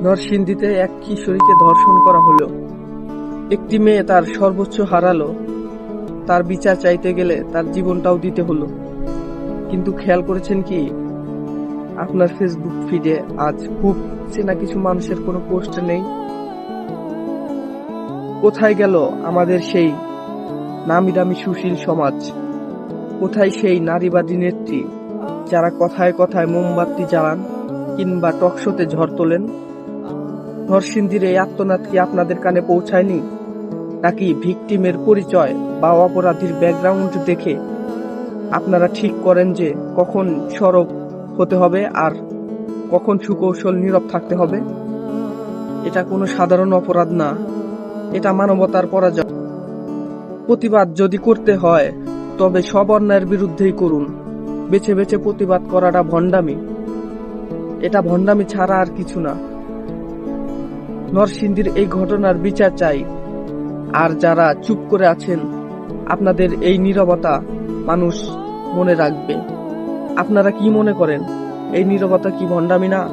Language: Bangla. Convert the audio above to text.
নরসিংদীতে এক কিশোরীকে ধর্ষণ করা হলো। একটি মেয়ে তার সর্বোচ্চ হারালো, তার বিচার চাইতে গেলে তার জীবনটাও দিতে হলো। কিন্তু খেয়াল করেছেন কি, আপনার ফেসবুক ফিডে আজ খুব চেনা কিছু মানুষের কোনো পোস্ট নেই? কোথায় গেল আমাদের সেই নামি দামি সুশীল সমাজ? কোথায় সেই নারীবাদী নেত্রী যারা কথায় কথায় মোমবাতি জ্বালান কিংবা টকশোতে ঝড় তোলেন? নরসিংদীর এই আর্তনাদ কি আপনাদের কানে পৌঁছায়নি? নাকি ভিকটিমের পরিচয় বা অপরাধীর ব্যাকগ্রাউন্ড দেখে আপনারা ঠিক করেন যে কখন সরব হতে হবে আর কখন সুকৌশল নীরব থাকতে হবে? এটা কোনো সাধারণ অপরাধ না, এটা মানবতার পরাজয়। প্রতিবাদ যদি করতে হয় তবে সব অন্যায়ের বিরুদ্ধেই করুন। বেছে বেছে প্রতিবাদ করাটা ভণ্ডামি। এটা ভণ্ডামি ছাড়া আর কিছু না। নরসিংদীর এই ঘটনার বিচার চাই। আর যারা চুপ করে আছেন, আপনাদের এই নীরবতা মানুষ মনে রাখবে। আপনারা কি মনে করেন, এই নীরবতা কি ভণ্ডামি না?